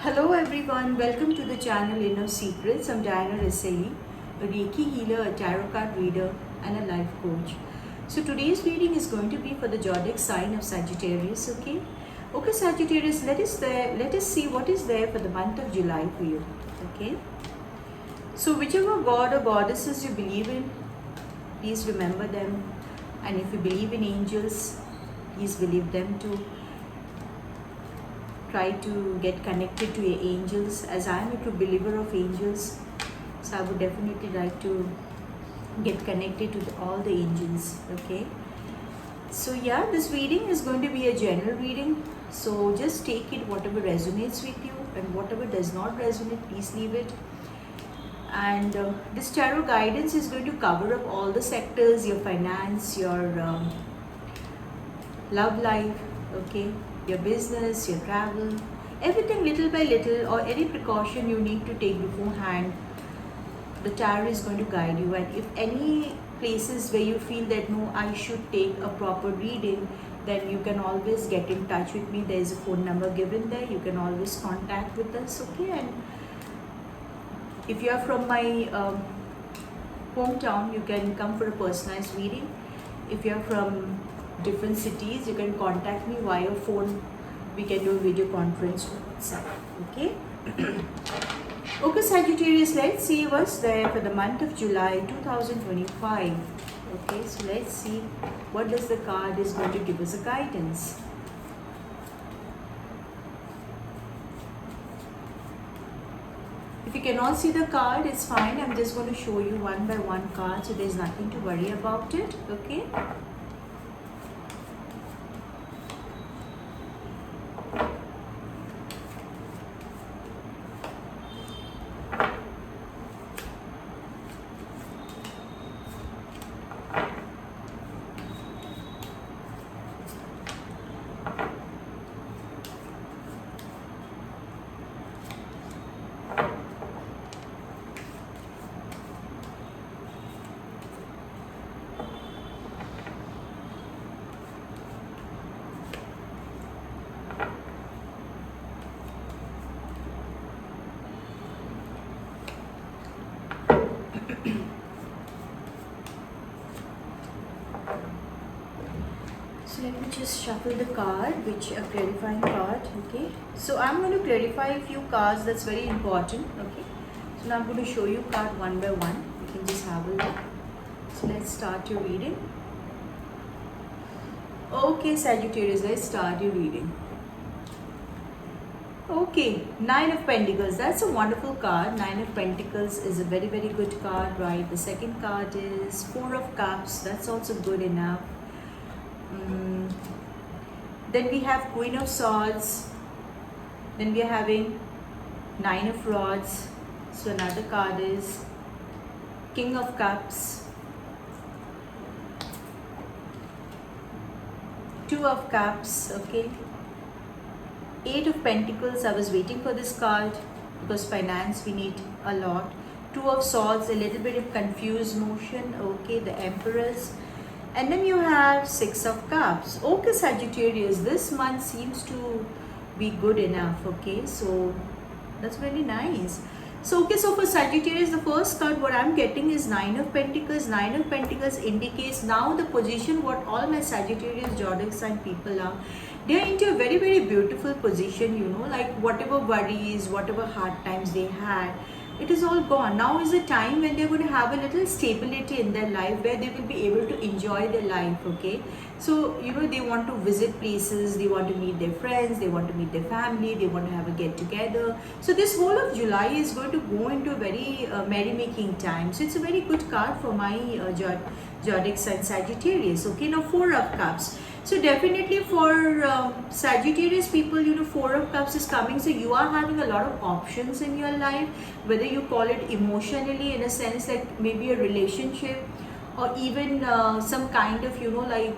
Hello everyone, welcome to the channel Inner Secrets. I'm Diana Reseli, a Reiki healer, a tarot card reader, and a life coach. So today's reading is going to be for the zodiac sign of Sagittarius. Okay, Sagittarius, let us see what is there for the month of July for you. Okay. So whichever god or goddesses you believe in, please remember them. And if you believe in angels, please believe them too. Try to get connected to your angels, as I am a true believer of angels. So I would definitely like to get connected to all the angels. Okay. So yeah, this reading is going to be a general reading. So just take it whatever resonates with you, and whatever does not resonate, please leave it. And this tarot guidance is going to cover up all the sectors: your finance, your love life, okay, your business, your travel, everything little by little, or any precaution you need to take beforehand. The tarot is going to guide you. And if any places where you feel that no, I should take a proper reading, then you can always get in touch with me. There is a phone number given there. You can always contact with us, okay? And if you are from my hometown, you can come for a personalized reading. If you are from different cities, you can contact me via phone. We can do a video conference or WhatsApp. Okay. Okay, Sagittarius, let's see what's there for the month of July 2025. Okay, so let's see what does the card is going to give us a guidance. If you cannot see the card, it's fine. I'm just going to show you one by one card, so there's nothing to worry about it. Okay. So let me just shuffle the card, which a clarifying card. Okay, so I'm going to clarify a few cards that's very important. Okay, so now I'm going to show you card one by one. You can just have a look. So let's start your reading. Okay, Sagittarius, let's start your reading. Okay, Nine of Pentacles. That's a wonderful card. Nine of Pentacles is a very, very good card, right? The second card is Four of Cups. That's also good enough. Then we have Queen of Swords. Then we are having Nine of Rods. So another card is King of Cups. Two of Cups, okay. Eight of Pentacles. I was waiting for this card because finance we need a lot. Two of Swords, a little bit of confused motion, okay. The Empress. And then you have Six of Cups. Okay, Sagittarius, this month seems to be good enough, okay. So that's really nice. So okay, so for Sagittarius, the first card what I'm getting is Nine of Pentacles. Nine of Pentacles indicates now the position what all my Sagittarius zodiac sign people are. They are into a very, very beautiful position, you know, like whatever worries, whatever hard times they had, it is all gone. Now is the time when they're going to have a little stability in their life, where they will be able to enjoy their life, okay. So, you know, they want to visit places, they want to meet their friends, they want to meet their family, they want to have a get together. So this whole of July is going to go into a very merry-making time. So it's a very good card for my zodiac sign Sagittarius, okay. Now Four of Cups. So definitely for Sagittarius people, you know, Four of Cups is coming. So you are having a lot of options in your life, whether you call it emotionally, in a sense like maybe a relationship, or even some kind of, you know, like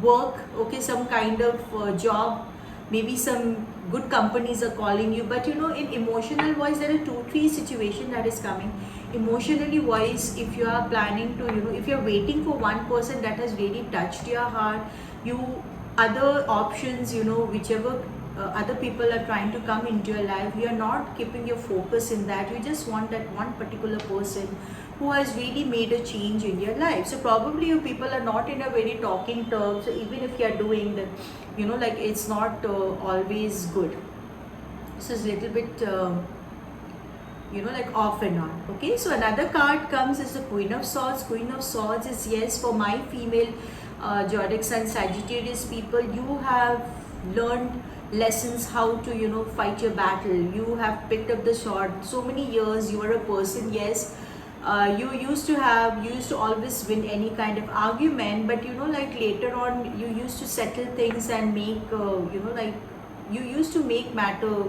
work, okay, some kind of job. Maybe some good companies are calling you, but you know, in emotional wise, there are 2-3 situation that is coming. Emotionally wise, if you are planning to, you know, if you're waiting for one person that has really touched your heart, you other options, you know, whichever other people are trying to come into your life, you're not keeping your focus in that. You just want that one particular person who has really made a change in your life. So probably you people are not in a very talking terms. So even if you're doing that, like it's not always good. So it's a little bit like off and on. Okay, so another card comes is the Queen of Swords. Queen of Swords is, yes, for my female zodiac sign Sagittarius people, you have learned lessons how to fight your battle. You have picked up the sword. So many years you are a person, yes, you used to always win any kind of argument, but like later on you used to settle things and make like you used to make matter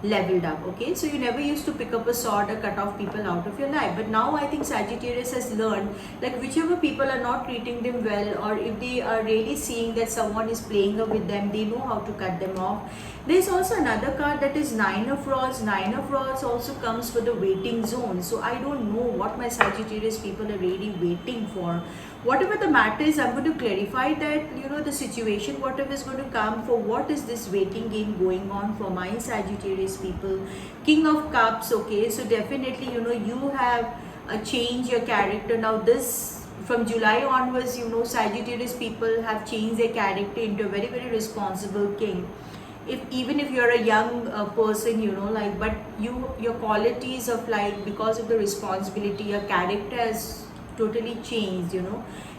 leveled up. Okay, so you never used to pick up a sword or cut off people out of your life. But now I think Sagittarius has learned, like whichever people are not treating them well, or if they are really seeing that someone is playing up with them, they know how to cut them off. There's also another card that is Nine of Rods. Nine of Rods also comes for the waiting zone. So I don't know what my Sagittarius people are really waiting for. Whatever the matter is, I'm going to clarify that the situation, whatever is going to come, for what is this waiting game going on for my Sagittarius people. King of Cups. Okay, so definitely you have changed your character now. This from July onwards, Sagittarius people have changed their character into a very, very responsible king. Even if you're a young person, like, but your qualities of, like, because of the responsibility, your character has totally changed.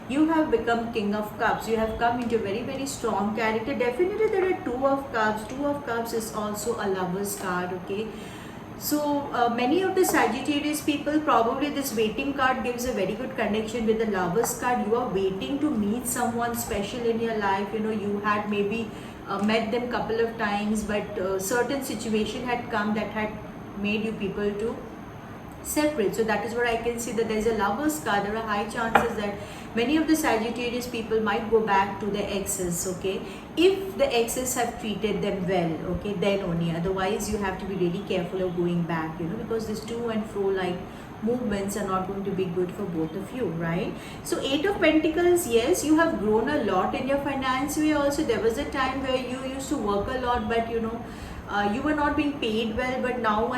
You have become King of Cups. You have come into a very, very strong character. Definitely there are Two of Cups. Two of Cups is also a lover's card. Okay, so many of the Sagittarius people, probably this waiting card gives a very good connection with the Lovers card. You are waiting to meet someone special in your life. You had maybe met them couple of times, but certain situation had come that had made you people to separate. So that is what I can see, that there is a Lovers card. There are high chances that many of the Sagittarius people might go back to their exes. Okay, if the exes have treated them well, okay, then only. Otherwise you have to be really careful of going back, because this to and fro like movements are not going to be good for both of you, right? So Eight of Pentacles, yes, you have grown a lot in your finance way. Also, there was a time where you used to work a lot, but you were not being paid well. But now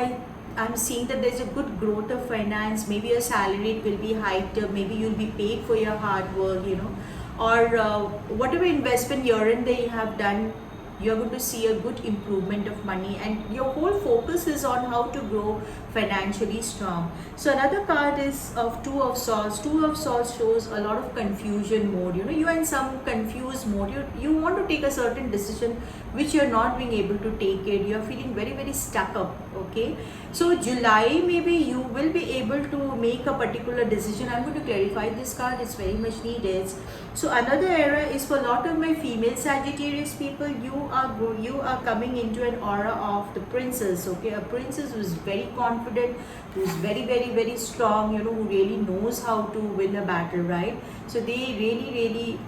I'm seeing that there's a good growth of finance. Maybe your salary will be hiked, or maybe you'll be paid for your hard work, or whatever investment year and there you have done, you're going to see a good improvement of money, and your whole focus is on how to grow financially strong. So another card is of Two of Swords. Two of Swords shows a lot of confusion mode. You are in some confused mode. You want to take a certain decision which you're not being able to take it. You're feeling very, very stuck up. Okay, so July, maybe you will be able to make a particular decision. I'm going to clarify this card. It's very much needed. So another era is for a lot of my female Sagittarius people. You are coming into an aura of the princess. Okay, a princess who is very confident, who is very, very, very strong, who really knows how to win a battle, right? So they really, really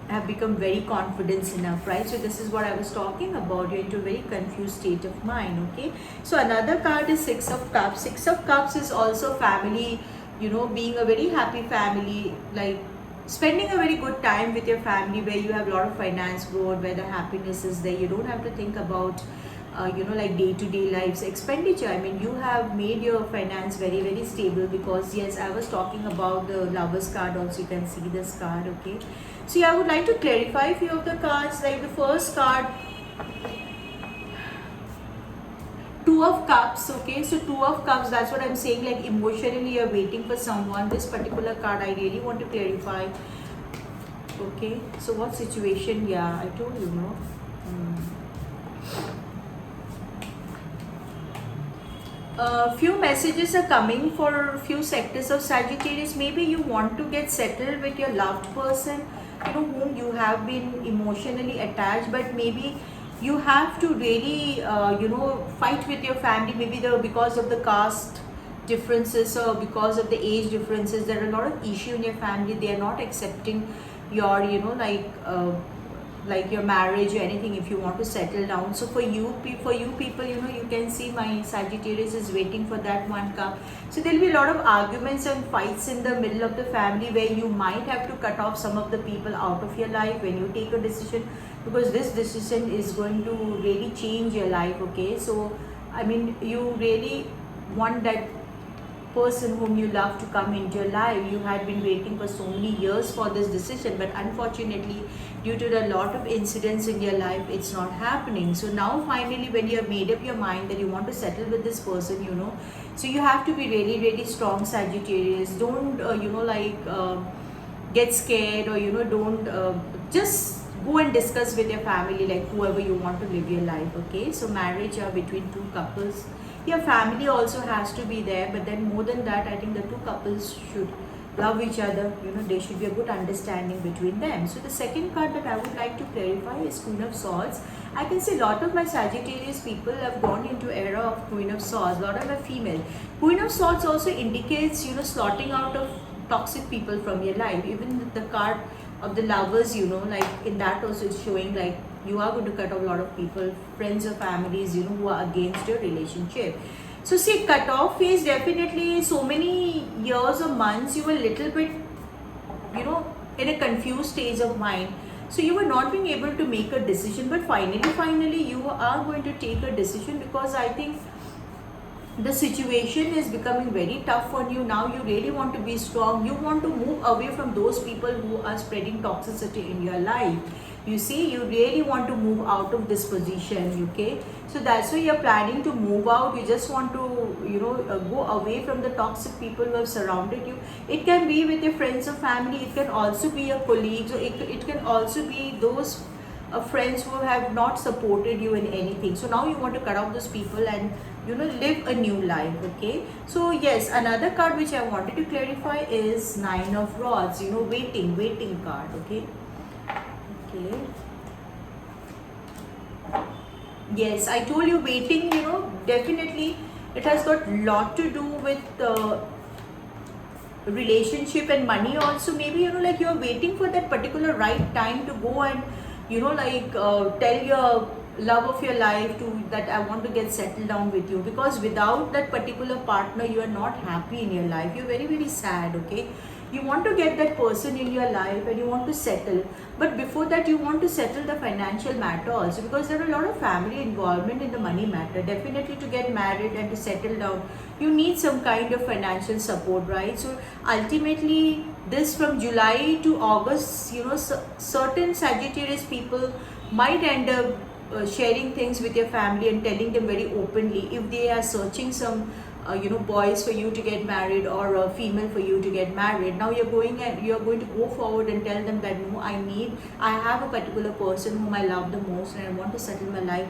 have become very confident enough, right? So this is what I was talking about. You're into a very confused state of mind. Okay, so another card is Six of Cups. Six of Cups is also family, being a very happy family, like spending a very good time with your family, where you have a lot of finance growth, where the happiness is there. You don't have to think about like day-to-day life's expenditure. I mean, you have made your finance very, very stable, because yes, I was talking about the Lovers card also. You can see this card. Okay, so yeah, I would like to clarify a few of the cards. Like the first card, Two of Cups. Okay, so Two of Cups, that's what I'm saying, like emotionally you're waiting for someone. This particular card I really want to clarify. Okay, so what situation? Yeah, I told you, no. Few messages are coming for few sectors of Sagittarius. Maybe you want to get settled with your loved person, whom you have been emotionally attached, but maybe you have to really fight with your family. Maybe because of the caste differences, or because of the age differences, there are a lot of issue in your family. They are not accepting your like your marriage or anything, if you want to settle down. So for you people, you can see my Sagittarius is waiting for that one cup. So there'll be a lot of arguments and fights in the middle of the family, where you might have to cut off some of the people out of your life when you take a decision. because this decision is going to really change your life. Okay, so I mean, you really want that person whom you love to come into your life. You had been waiting for so many years for this decision, but unfortunately, due to a lot of incidents in your life, it's not happening. So now finally, when you have made up your mind that you want to settle with this person, so you have to be really, really strong, Sagittarius. Don't get scared, or don't just go and discuss with your family, like whoever you want to live your life. Okay, so marriage are between two couples. Your family also has to be there, but then more than that, I think the two couples should love each other. There should be a good understanding between them. So the second card that I would like to clarify is Queen of Swords. I can see a lot of my Sagittarius people have gone into era of Queen of Swords. A lot of my female Queen of Swords also indicates slotting out of toxic people from your life. Even the card of the Lovers, like in that also it's showing like you are going to cut off a lot of people, friends or families, who are against your relationship. So see, cut off is definitely so many years or months you were a little bit, in a confused stage of mind. So you were not being able to make a decision, but finally you are going to take a decision, because I think the situation is becoming very tough on you. Now you really want to be strong. You want to move away from those people who are spreading toxicity in your life. You see, you really want to move out of this position. Okay, so that's why you're planning to move out. You just want to go away from the toxic people who have surrounded you. It can be with your friends or family. It can also be your colleagues, or it can also be those friends who have not supported you in anything. So now you want to cut off those people and live a new life. Okay, so yes, another card which I wanted to clarify is Nine of Rods. Waiting card. Okay. Yes, I told you waiting, definitely it has got lot to do with relationship and money also. Maybe like you're waiting for that particular right time to go and tell your love of your life to that I want to get settled down with you, because without that particular partner you are not happy in your life. You're very, very sad. Okay, you want to get that person in your life and you want to settle, but before that you want to settle the financial matter also, because there are a lot of family involvement in the money matter. Definitely to get married and to settle down, you need some kind of financial support, right? So ultimately this from July to August, certain Sagittarius people might end up sharing things with your family and telling them very openly if they are searching some boys for you to get married, or a female for you to get married. Now you're going to go forward and tell them that no, I have a particular person whom I love the most and I want to settle my life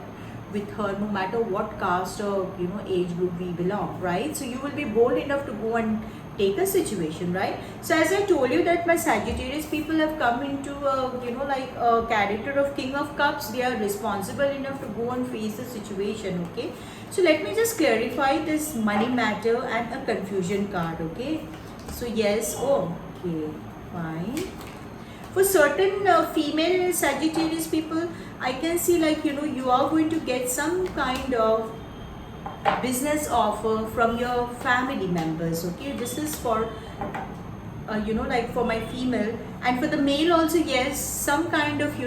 with her, no matter what caste or age group we belong, right? So you will be bold enough to go and take a situation, right? So as I told you that my Sagittarius people have come into a character of King of Cups. They are responsible enough to go and face the situation. Okay, so let me just clarify this money matter and a confusion card. Okay, so yes, okay, fine. For certain female Sagittarius people, I can see like you are going to get some kind of business offer from your family members. Okay, this is for like for my female, and for the male also, yes, some kind of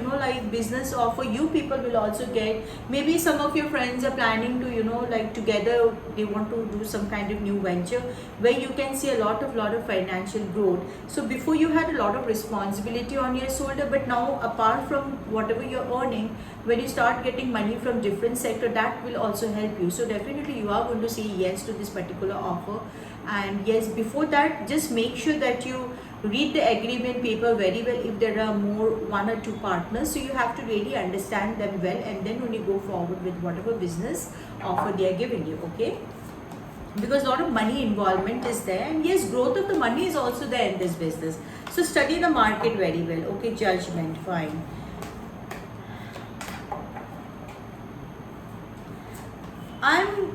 business offer you people will also get. Maybe some of your friends are planning to together they want to do some kind of new venture where you can see a lot of financial growth. So before you had a lot of responsibility on your shoulder, but now apart from whatever you're earning, when you start getting money from different sector, that will also help you. So definitely you are going to say yes to this particular offer. And yes, before that, just make sure that you read the agreement paper very well if there are more one or two partners. So you have to really understand them well, and then only go forward with whatever business offer they are giving you. Okay, because a lot of money involvement is there, and yes, growth of the money is also there in this business. So study the market very well. Okay, Judgment, fine. I'm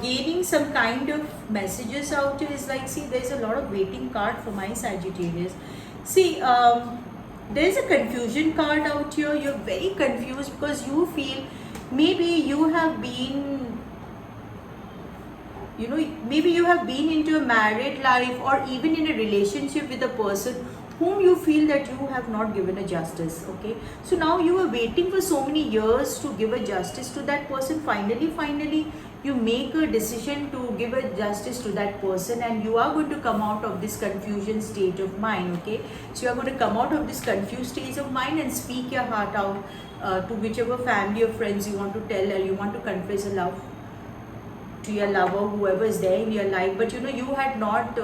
gaining some kind of messages out here. Is like, see, there's a lot of waiting card for my Sagittarius. See, there's a confusion card out here. You're very confused because you feel maybe you have been, maybe you have been into a married life or even in a relationship with a person whom you feel that you have not given a justice. Okay, so now you are waiting for so many years to give a justice to that person. Finally you make a decision to give a justice to that person, and you are going to come out of this confusion state of mind. Okay, so you are going to come out of this confused state of mind and speak your heart out to whichever family or friends you want to tell, or you want to confess a love to your lover, whoever is there in your life. But you had not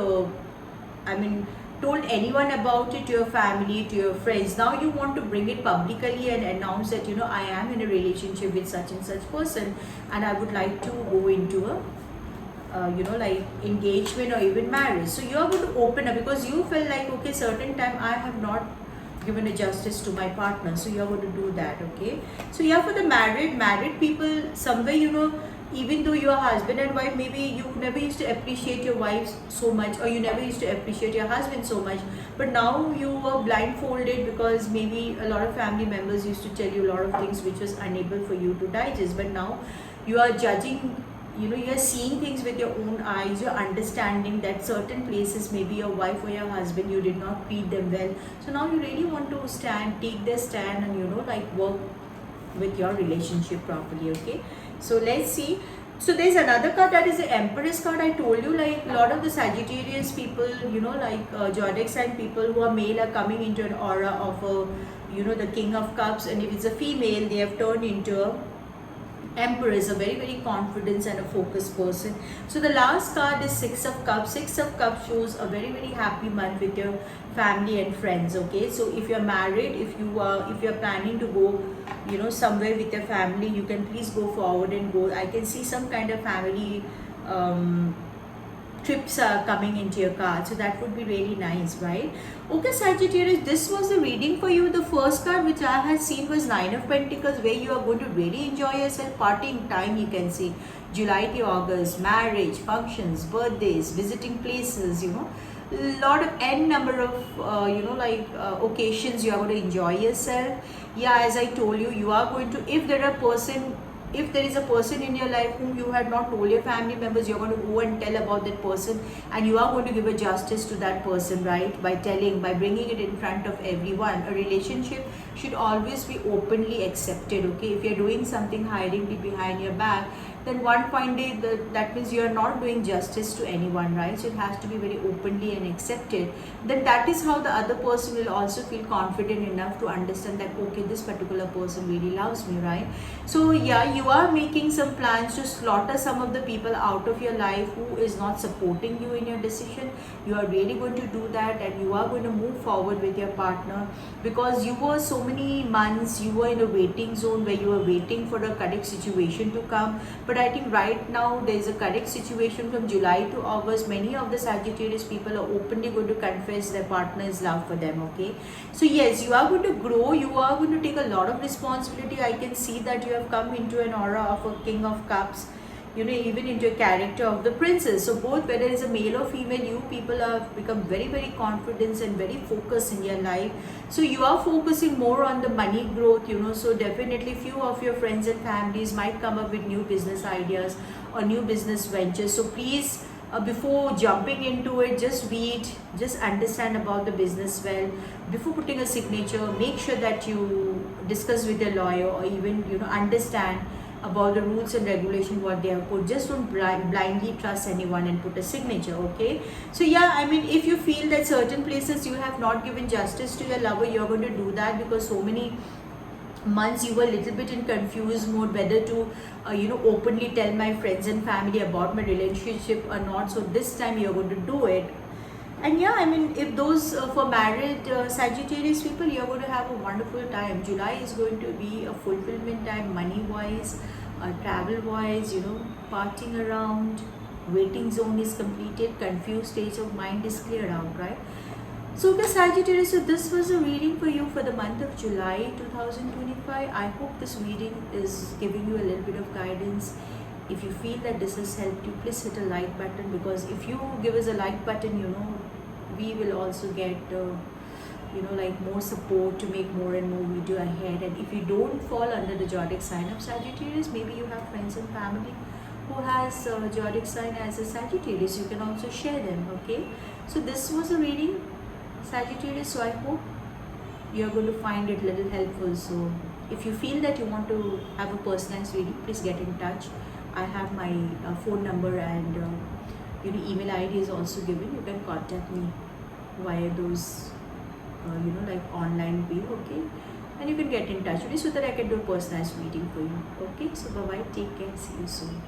told anyone about it, to your family, to your friends. Now you want to bring it publicly and announce that I am in a relationship with such and such person, and I would like to go into a like engagement or even marriage. So you are going to open up because you feel like, okay, certain time I have not given a justice to my partner, so you are going to do that. Okay, so yeah, for the married people, somewhere even though you are husband and wife, maybe you never used to appreciate your wife so much, or you never used to appreciate your husband so much, but now you were blindfolded because maybe a lot of family members used to tell you a lot of things which was unable for you to digest. But now you are judging, you are seeing things with your own eyes. You're understanding that certain places, maybe your wife or your husband, you did not treat them well. So now you really want to take their stand and like work with your relationship properly. Okay, so let's see. So there's another card, that is the Empress card. I told you, like, a lot of the Sagittarius people, like zodiac sign people who are male are coming into an aura of a the King of Cups, and if it's a female, they have turned into a Empress, a very very confident and a focused person. So the last card is Six of Cups. Six of Cups shows a very very happy month with your family and friends. Okay, so if you're married, if you're planning to go somewhere with your family, you can please go forward and go. I can see some kind of family trips are coming into your card, so that would be really nice, right? Okay, Sagittarius, this was the reading for you. The first card which I had seen was Nine of Pentacles, where you are going to really enjoy yourself. Partying time, you can see July to August, marriage, functions, birthdays, visiting places, lot of n number of occasions you are going to enjoy yourself. Yeah, as I told you, you are going to, if there is a person in your life whom you had not told your family members, you're going to go and tell about that person, and you are going to give a justice to that person, right? By bringing it in front of everyone. A relationship should always be openly accepted. Okay, if you're doing something hiding behind your back, then one fine day that means you are not doing justice to anyone, right? So it has to be very openly and accepted. Then that is how the other person will also feel confident enough to understand that, okay, this particular person really loves me, right? So yeah, you are making some plans to slaughter some of the people out of your life who is not supporting you in your decision. You are really going to do that, and you are going to move forward with your partner, because you were so many months, you were in a waiting zone where you were waiting for a correct situation to come. But I think right now there is a correct situation from July to August. Many of the Sagittarius people are openly going to confess their partner's love for them. Okay, so yes, you are going to grow, you are going to take a lot of responsibility. I can see that you have come into an aura of a King of Cups, even into a character of the Princess. So both, whether it's a male or female, you people have become very very confident and very focused in your life. So you are focusing more on the money growth, so definitely few of your friends and families might come up with new business ideas or new business ventures. So please, before jumping into it, just understand about the business well. Before putting a signature, make sure that you discuss with a lawyer, or even understand about the rules and regulation what they have put. Just don't blindly trust anyone and put a signature. Okay, so yeah, I mean, if you feel that certain places you have not given justice to your lover, you're going to do that, because so many months you were a little bit in confused mode whether to openly tell my friends and family about my relationship or not. So this time you're going to do it. And yeah, I mean, if those for married Sagittarius people, you're going to have a wonderful time. July is going to be a fulfillment time, money wise, travel wise, partying around, waiting zone is completed, confused stage of mind is cleared out, right? So okay, Sagittarius, so this was a reading for you for the month of July 2025. I hope this reading is giving you a little bit of guidance. If you feel that this has helped you, please hit a like button, because if you give us a like button, we will also get like more support to make more and more video ahead. And if you don't fall under the zodiac sign of Sagittarius, maybe you have friends and family who has zodiac sign as a Sagittarius, you can also share them. Okay, so this was a reading. Sagittarius, so I hope you're going to find it a little helpful. So if you feel that you want to have a personalized reading, please get in touch. I have my phone number and email ID is also given. You can contact me via those like online way, okay, and you can get in touch with me so that I can do a personalized reading for you. Okay, so bye bye, take care, see you soon.